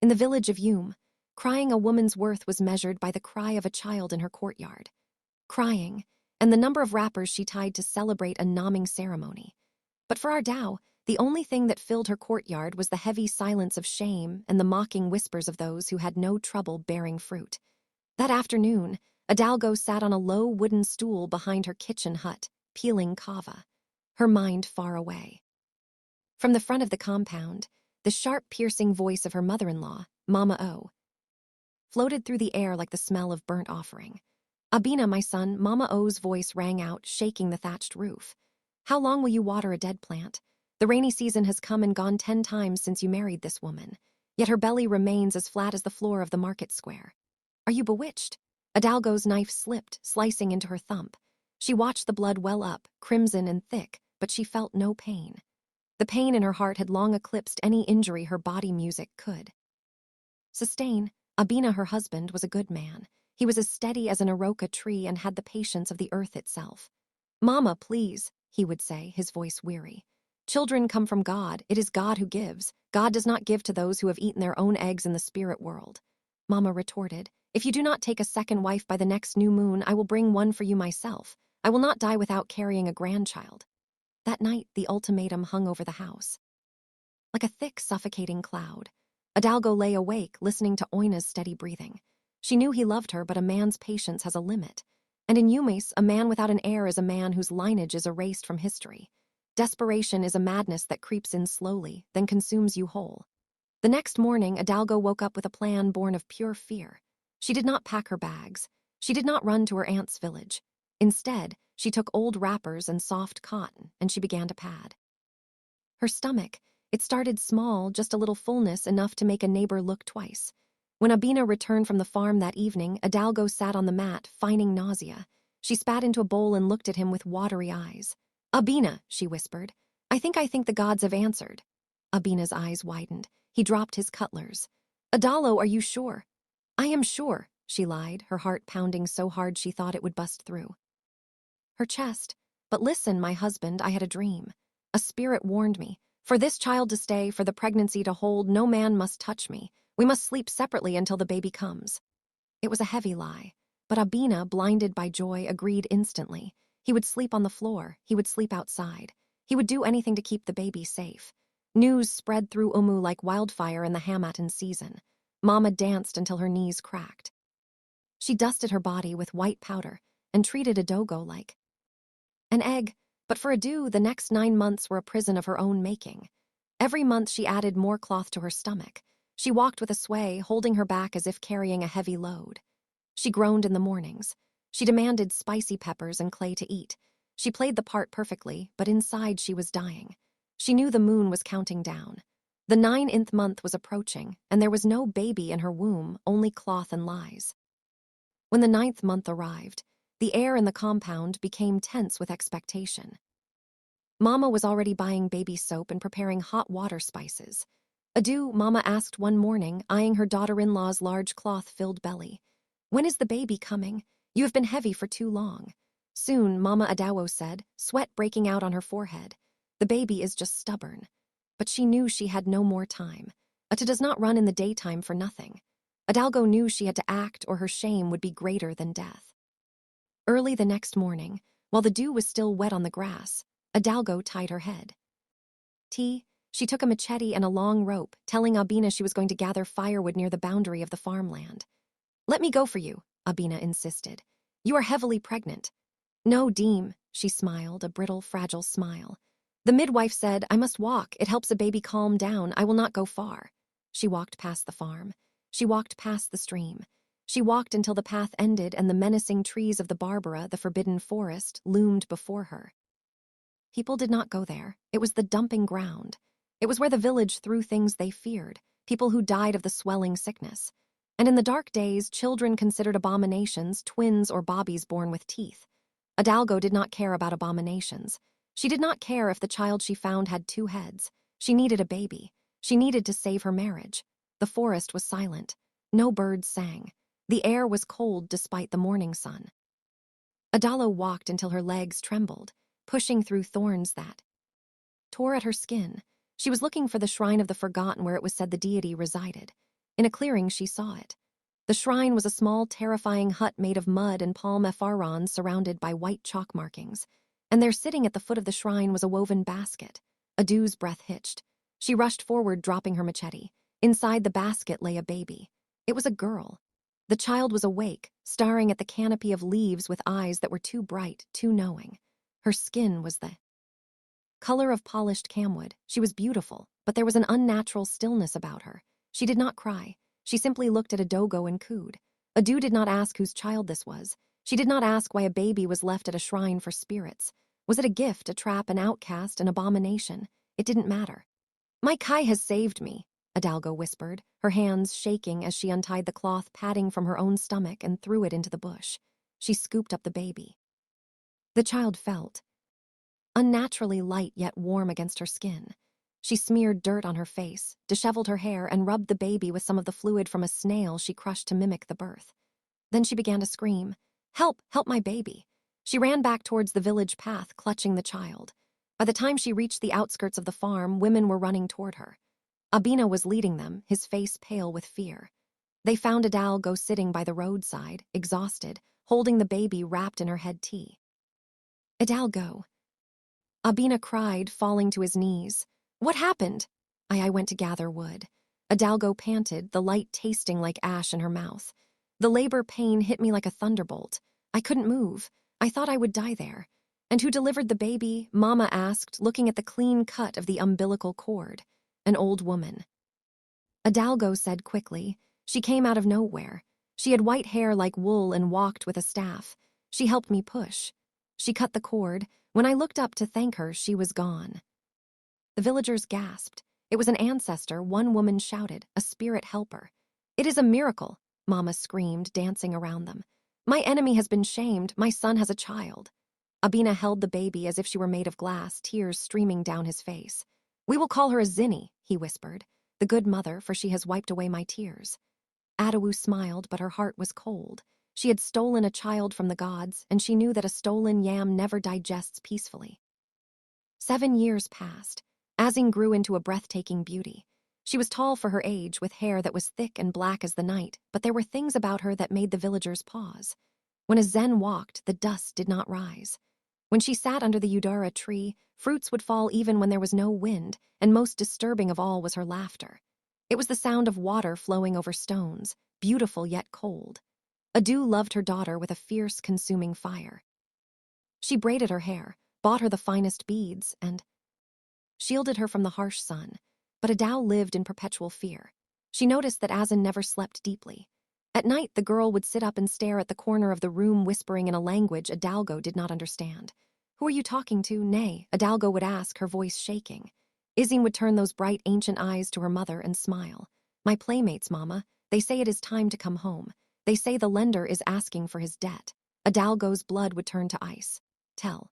In the village of Yume, crying a woman's worth was measured by the cry of a child in her courtyard. Crying, and the number of wrappers she tied to celebrate a naming ceremony. But for our Dao, the only thing that filled her courtyard was the heavy silence of shame and the mocking whispers of those who had no trouble bearing fruit. That afternoon, Adalgo sat on a low wooden stool behind her kitchen hut, peeling kava, her mind far away. From the front of the compound, the sharp, piercing voice of her mother-in-law, Mama O, floated through the air like the smell of burnt offering. Abina, my son, Mama O's voice rang out, shaking the thatched roof. How long will you water a dead plant? The rainy season has come and gone 10 times since you married this woman, yet her belly remains as flat as the floor of the market square. Are you bewitched? Adalgo's knife slipped, slicing into her thumb. She watched the blood well up, crimson and thick, but she felt no pain. The pain in her heart had long eclipsed any injury her body music could sustain. Abina, her husband, was a good man. He was as steady as an aroka tree and had the patience of the earth itself. Mama, please, he would say, his voice weary. Children come from God. It is God who gives. God does not give to those who have eaten their own eggs in the spirit world. Mama retorted, if you do not take a second wife by the next new moon, I will bring one for you myself. I will not die without carrying a grandchild. That night, the ultimatum hung over the house. Like a thick, suffocating cloud, Adalgo lay awake, listening to Oina's steady breathing. She knew he loved her, but a man's patience has a limit. And in Yumes, a man without an heir is a man whose lineage is erased from history. Desperation is a madness that creeps in slowly, then consumes you whole. The next morning, Adalgo woke up with a plan born of pure fear. She did not pack her bags. She did not run to her aunt's village. Instead, she took old wrappers and soft cotton, and she began to pad. Her stomach, it started small, just a little fullness enough to make a neighbor look twice. When Abina returned from the farm that evening, Adalgo sat on the mat, feigning nausea. She spat into a bowl and looked at him with watery eyes. Abina, she whispered, I think the gods have answered. Abina's eyes widened. He dropped his cutlers. Adalo, are you sure? I am sure, she lied, her heart pounding so hard she thought it would bust through her chest. But listen, my husband, I had a dream. A spirit warned me. For this child to stay, for the pregnancy to hold, no man must touch me. We must sleep separately until the baby comes. It was a heavy lie, but Abina, blinded by joy, agreed instantly. He would sleep on the floor. He would sleep outside. He would do anything to keep the baby safe. News spread through Umu like wildfire in the Hamadan season. Mama danced until her knees cracked. She dusted her body with white powder and treated Adogo like an egg, but for Adu, the next 9 months were a prison of her own making. Every month she added more cloth to her stomach. She walked with a sway, holding her back as if carrying a heavy load. She groaned in the mornings. She demanded spicy peppers and clay to eat. She played the part perfectly, but inside she was dying. She knew the moon was counting down. The 9th month was approaching, and there was no baby in her womb, only cloth and lies. When the 9th month arrived, the air in the compound became tense with expectation. Mama was already buying baby soap and preparing hot water spices. Adu, Mama asked one morning, eyeing her daughter-in-law's large cloth-filled belly. When is the baby coming? You have been heavy for too long. Soon, Mama Adawo said, sweat breaking out on her forehead. The baby is just stubborn. But she knew she had no more time. Ata does not run in the daytime for nothing. Adalgo knew she had to act or her shame would be greater than death. Early the next morning, while the dew was still wet on the grass, Adalgo tied her head. She took a machete and a long rope, telling Abina she was going to gather firewood near the boundary of the farmland. Let me go for you, Abina insisted. You are heavily pregnant. No, Deem, she smiled, a brittle, fragile smile. The midwife said, I must walk. It helps a baby calm down. I will not go far. She walked past the farm. She walked past the stream. She walked until the path ended and the menacing trees of the Barbara, the forbidden forest, loomed before her. People did not go there. It was the dumping ground. It was where the village threw things they feared, people who died of the swelling sickness. And in the dark days, children considered abominations, twins or bobbies born with teeth. Adalgo did not care about abominations. She did not care if the child she found had 2 heads. She needed a baby. She needed to save her marriage. The forest was silent. No birds sang. The air was cold despite the morning sun. Adalo walked until her legs trembled, pushing through thorns that tore at her skin. She was looking for the shrine of the forgotten where it was said the deity resided. In a clearing, she saw it. The shrine was a small, terrifying hut made of mud and palm fronds surrounded by white chalk markings. And there, sitting at the foot of the shrine, was a woven basket. Adu's breath hitched. She rushed forward, dropping her machete. Inside the basket lay a baby. It was a girl. The child was awake, staring at the canopy of leaves with eyes that were too bright, too knowing. Her skin was the color of polished camwood. She was beautiful, but there was an unnatural stillness about her. She did not cry. She simply looked at Adogo and cooed. Adu did not ask whose child this was. She did not ask why a baby was left at a shrine for spirits. Was it a gift, a trap, an outcast, an abomination? It didn't matter. "My Kai has saved me," Adalgo whispered, her hands shaking as she untied the cloth padding from her own stomach and threw it into the bush. She scooped up the baby. The child felt unnaturally light yet warm against her skin. She smeared dirt on her face, disheveled her hair, and rubbed the baby with some of the fluid from a snail she crushed to mimic the birth. Then she began to scream, "Help! Help my baby!" She ran back towards the village path, clutching the child. By the time she reached the outskirts of the farm, women were running toward her. Abina was leading them, his face pale with fear. They found Adalgo sitting by the roadside, exhausted, holding the baby wrapped in her head tea. "Adalgo," Abina cried, falling to his knees. "What happened?" I went to gather wood. Adalgo panted, the light tasting like ash in her mouth. "The labor pain hit me like a thunderbolt. I couldn't move. I thought I would die there." "And who delivered the baby?" Mama asked, looking at the clean cut of the umbilical cord. "An old woman." Adalgo said quickly. "She came out of nowhere. She had white hair like wool and walked with a staff. She helped me push. She cut the cord. When I looked up to thank her, she was gone." The villagers gasped. It was an ancestor, one woman shouted, a spirit helper. "It is a miracle," Mama screamed, dancing around them. "My enemy has been shamed. My son has a child." Abina held the baby as if she were made of glass, tears streaming down his face. "We will call her a Zinni," he whispered, "the good mother, for she has wiped away my tears." Adawu smiled, but her heart was cold. She had stolen a child from the gods, and she knew that a stolen yam never digests peacefully. 7 years passed. Azing grew into a breathtaking beauty. She was tall for her age, with hair that was thick and black as the night, but there were things about her that made the villagers pause. When a Zen walked, the dust did not rise. When she sat under the Udara tree, fruits would fall even when there was no wind, and most disturbing of all was her laughter. It was the sound of water flowing over stones, beautiful yet cold. Adu loved her daughter with a fierce, consuming fire. She braided her hair, bought her the finest beads, and shielded her from the harsh sun. But Adao lived in perpetual fear. She noticed that Azin never slept deeply. At night, the girl would sit up and stare at the corner of the room, whispering in a language Adalgo did not understand. "Who are you talking to? Nay," Adalgo would ask, her voice shaking. Izine would turn those bright, ancient eyes to her mother and smile. "My playmates, Mama. They say it is time to come home. They say the lender is asking for his debt." Adalgo's blood would turn to ice. "Tell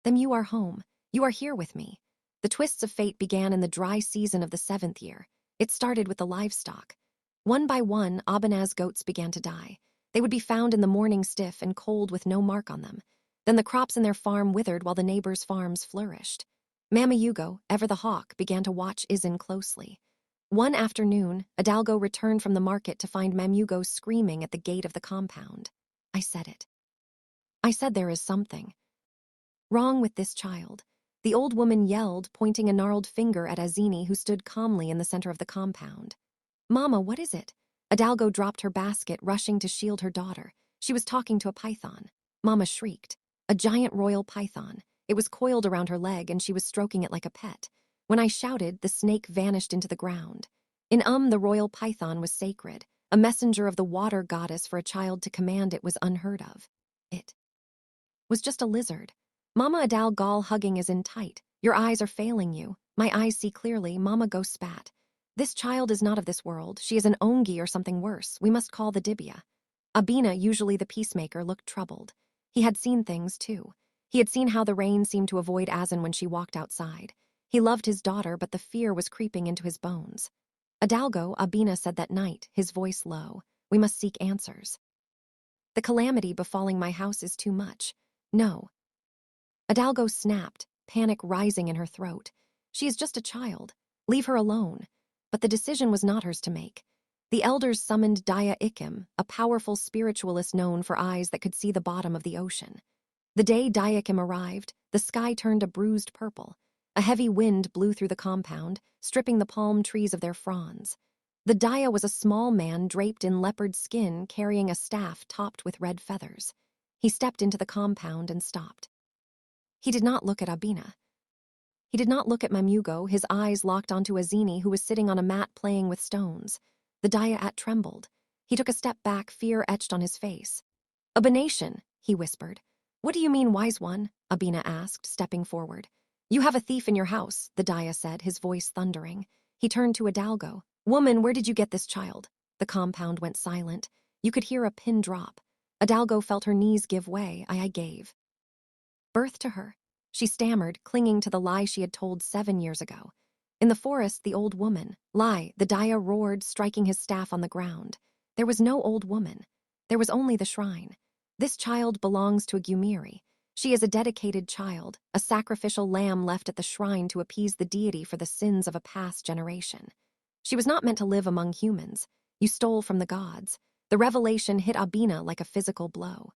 them you are home. You are here with me." The twists of fate began in the dry season of the 7th year. It started with the livestock. One by one, Abinaz goats began to die. They would be found in the morning stiff and cold with no mark on them. Then the crops in their farm withered while the neighbors' farms flourished. Mama Yugo, ever the hawk, began to watch Izin closely. One afternoon, Adalgo returned from the market to find Mamugo screaming at the gate of the compound. "I said it. I said there is something wrong with this child." The old woman yelled, pointing a gnarled finger at Azini, who stood calmly in the center of the compound. "Mama, what is it?" Adalgo dropped her basket, rushing to shield her daughter. She was talking to a python. Mama shrieked. A giant royal python. It was coiled around her leg, and she was stroking it like a pet. When I shouted, the snake vanished into the ground. In the royal python was sacred. A messenger of the water goddess. For a child to command it was unheard of. It was just a lizard. "Mama, Adalgal hugging is in tight. Your eyes are failing you." "My eyes see clearly," Mama Go spat. "This child is not of this world. She is an ongi or something worse. We must call the Dibia." Abina, usually the peacemaker, looked troubled. He had seen things, too. He had seen how the rain seemed to avoid Azin when she walked outside. He loved his daughter, but the fear was creeping into his bones. "Adalgo," Abina said that night, his voice low. "We must seek answers. The calamity befalling my house is too much." "No." Adalgo snapped, panic rising in her throat. "She is just a child. Leave her alone." But the decision was not hers to make. The elders summoned Daya Ikim, a powerful spiritualist known for eyes that could see the bottom of the ocean. The day Daya Ikim arrived, the sky turned a bruised purple. A heavy wind blew through the compound, stripping the palm trees of their fronds. The Daya was a small man draped in leopard skin carrying a staff topped with red feathers. He stepped into the compound and stopped. He did not look at Abina. He did not look at Mamugo, his eyes locked onto Azini, who was sitting on a mat playing with stones. The Daya trembled. He took a step back, fear etched on his face. "Abomination," he whispered. "What do you mean, wise one?" Abina asked, stepping forward. "You have a thief in your house," the Daya said, his voice thundering. He turned to Adalgo. "Woman, where did you get this child?" The compound went silent. You could hear a pin drop. Adalgo felt her knees give way. I gave birth to her, she stammered, clinging to the lie she had told 7 years ago. In the forest, the old woman. Lie, the Daya roared, striking his staff on the ground. There was no old woman. There was only the shrine. This child belongs to a Gumiri. She is a dedicated child, a sacrificial lamb left at the shrine to appease the deity for the sins of a past generation. She was not meant to live among humans. You stole from the gods. The revelation hit Abina like a physical blow.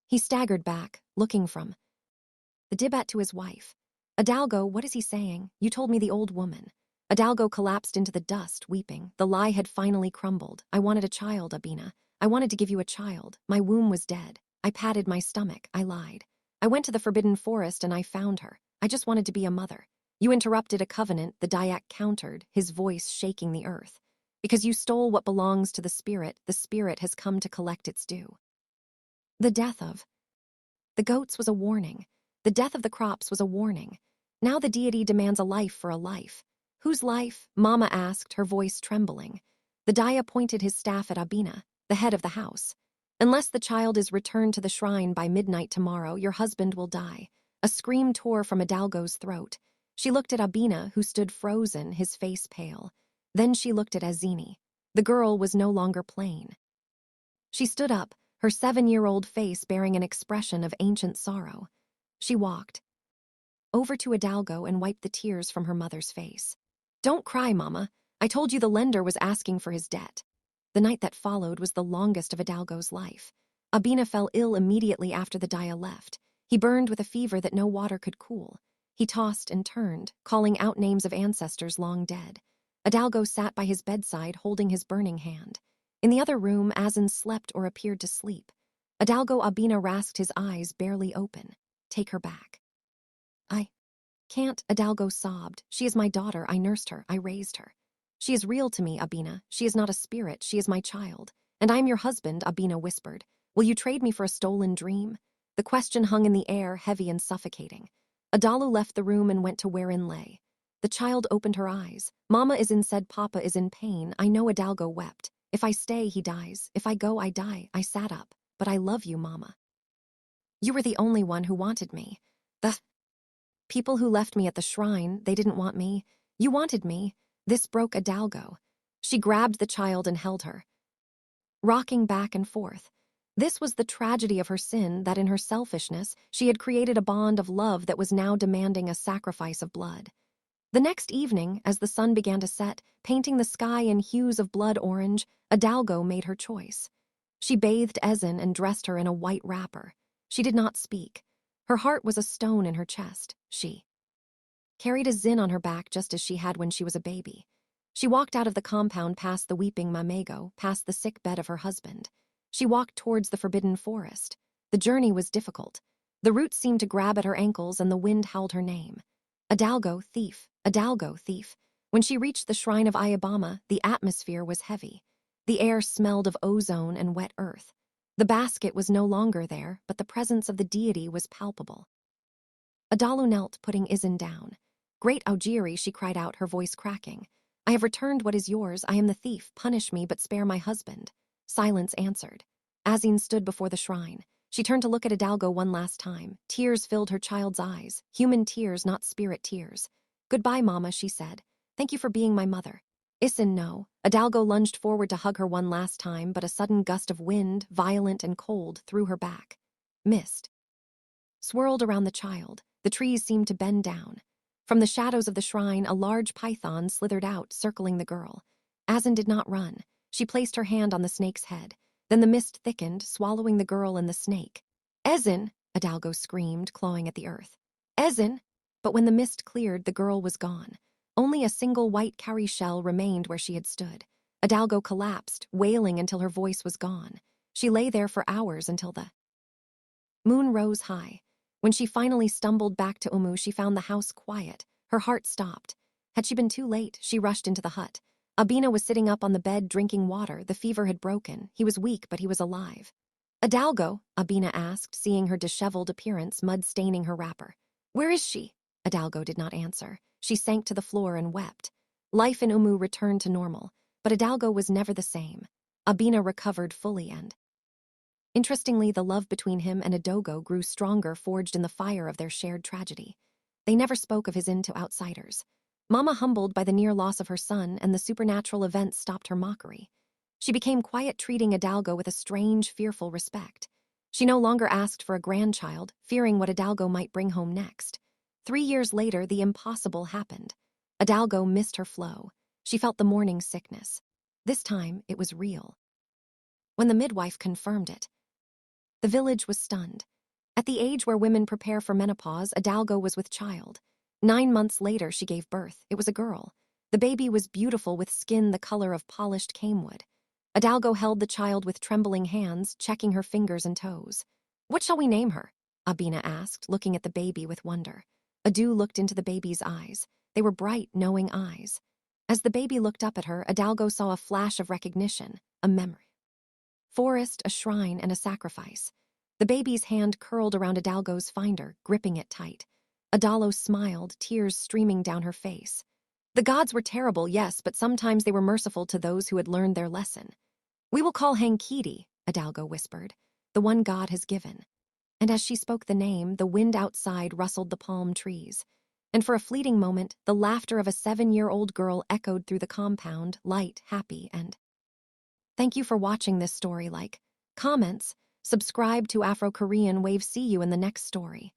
He staggered back, looking from the Dibat to his wife. "Adalgo, what is he saying? You told me the old woman." Adalgo collapsed into the dust, weeping. The lie had finally crumbled. "I wanted a child, Abina. I wanted to give you a child. My womb was dead. I patted my stomach. I lied. I went to the forbidden forest and I found her. I just wanted to be a mother. You interrupted a covenant," the Dayak countered, his voice shaking the earth. "Because you stole what belongs to the spirit has come to collect its due." The death of the goats was a warning. The death of the crops was a warning. Now the deity demands a life for a life. "Whose life?" Mama asked, her voice trembling. The Daya pointed his staff at Abina, the head of the house. "Unless the child is returned to the shrine by midnight tomorrow, your husband will die." A scream tore from Adalgo's throat. She looked at Abina, who stood frozen, his face pale. Then she looked at Azini. The girl was no longer plain. She stood up, her 7-year-old face bearing an expression of ancient sorrow. She walked over to Adalgo and wiped the tears from her mother's face. "Don't cry, Mama. I told you the lender was asking for his debt." The night that followed was the longest of Adalgo's life. Abina fell ill immediately after the Daya left. He burned with a fever that no water could cool. He tossed and turned, calling out names of ancestors long dead. Adalgo sat by his bedside holding his burning hand. In the other room, Azan slept or appeared to sleep. Adalgo Abina rasked his eyes barely open. "Take her back." "I can't," Adalgo sobbed. "She is my daughter. I nursed her. I raised her. She is real to me, Abina. She is not a spirit. She is my child. And I am your husband," Abina whispered. "Will you trade me for a stolen dream?" The question hung in the air, heavy and suffocating. Adalu left the room and went to wherein lay. The child opened her eyes. "Mama is in, said Papa is in pain." I know, Adalgo wept. "If I stay, he dies. If I go, I die." I sat up. "But I love you, Mama. You were the only one who wanted me. The people who left me at the shrine, they didn't want me. You wanted me." This broke Adalgo. She grabbed the child and held her, rocking back and forth. This was the tragedy of her sin, that in her selfishness, she had created a bond of love that was now demanding a sacrifice of blood. The next evening, as the sun began to set, painting the sky in hues of blood orange, Adalgo made her choice. She bathed Ezin and dressed her in a white wrapper. She did not speak. Her heart was a stone in her chest. She carried a zin on her back just as she had when she was a baby. She walked out of the compound past the weeping Mamego, past the sick bed of her husband. She walked towards the forbidden forest. The journey was difficult. The roots seemed to grab at her ankles and the wind howled her name. "Adalgo, thief. Adalgo, thief." When she reached the shrine of Ayabama, the atmosphere was heavy. The air smelled of ozone and wet earth. The basket was no longer there, but the presence of the deity was palpable. Adalu knelt, putting Izin down. "Great Augiri," she cried out, her voice cracking. "I have returned what is yours. I am the thief. Punish me, but spare my husband." Silence answered. Azin stood before the shrine. She turned to look at Adalgo one last time. Tears filled her child's eyes. Human tears, not spirit tears. "Goodbye, Mama," she said. "Thank you for being my mother." Isin, no. Adalgo lunged forward to hug her one last time, but a sudden gust of wind, violent and cold, threw her back. Mist swirled around the child. The trees seemed to bend down. From the shadows of the shrine, a large python slithered out, circling the girl. Azin did not run. She placed her hand on the snake's head. Then the mist thickened, swallowing the girl and the snake. "Ezin!" Hidalgo screamed, clawing at the earth. "Ezin!" But when the mist cleared, the girl was gone. Only a single white cowrie shell remained where she had stood. Hidalgo collapsed, wailing until her voice was gone. She lay there for hours until the moon rose high. When she finally stumbled back to Umu, she found the house quiet. Her heart stopped. Had she been too late, she rushed into the hut. Abina was sitting up on the bed drinking water. The fever had broken. He was weak, but he was alive. "Hidalgo?" Abina asked, seeing her disheveled appearance, mud staining her wrapper. "Where is she?" Hidalgo did not answer. She sank to the floor and wept. Life in Umu returned to normal, but Hidalgo was never the same. Abina recovered fully and interestingly, the love between him and Adogo grew stronger, forged in the fire of their shared tragedy. They never spoke of his end to outsiders. Mama, humbled by the near loss of her son and the supernatural events, stopped her mockery. She became quiet, treating Hidalgo with a strange, fearful respect. She no longer asked for a grandchild, fearing what Hidalgo might bring home next. 3 years later, the impossible happened. Hidalgo missed her flow. She felt the morning sickness. This time, it was real. When the midwife confirmed it, the village was stunned. At the age where women prepare for menopause, Hidalgo was with child. 9 months later, she gave birth. It was a girl. The baby was beautiful, with skin the color of polished canewood. Hidalgo held the child with trembling hands, checking her fingers and toes. "What shall we name her?" Abina asked, looking at the baby with wonder. Adu looked into the baby's eyes. They were bright, knowing eyes. As the baby looked up at her, Hidalgo saw a flash of recognition, a memory. Forest, a shrine, and a sacrifice. The baby's hand curled around Hidalgo's finder, gripping it tight. Adalo smiled, tears streaming down her face. The gods were terrible, yes, but sometimes they were merciful to those who had learned their lesson. "We will call Hankidi," Hidalgo whispered, "the one God has given." And as she spoke the name, the wind outside rustled the palm trees. And for a fleeting moment, the laughter of a 7-year-old girl echoed through the compound, light, happy, and thank you for watching this story. Like, comments, subscribe to Afro-Korean-Wave. See you in the next story.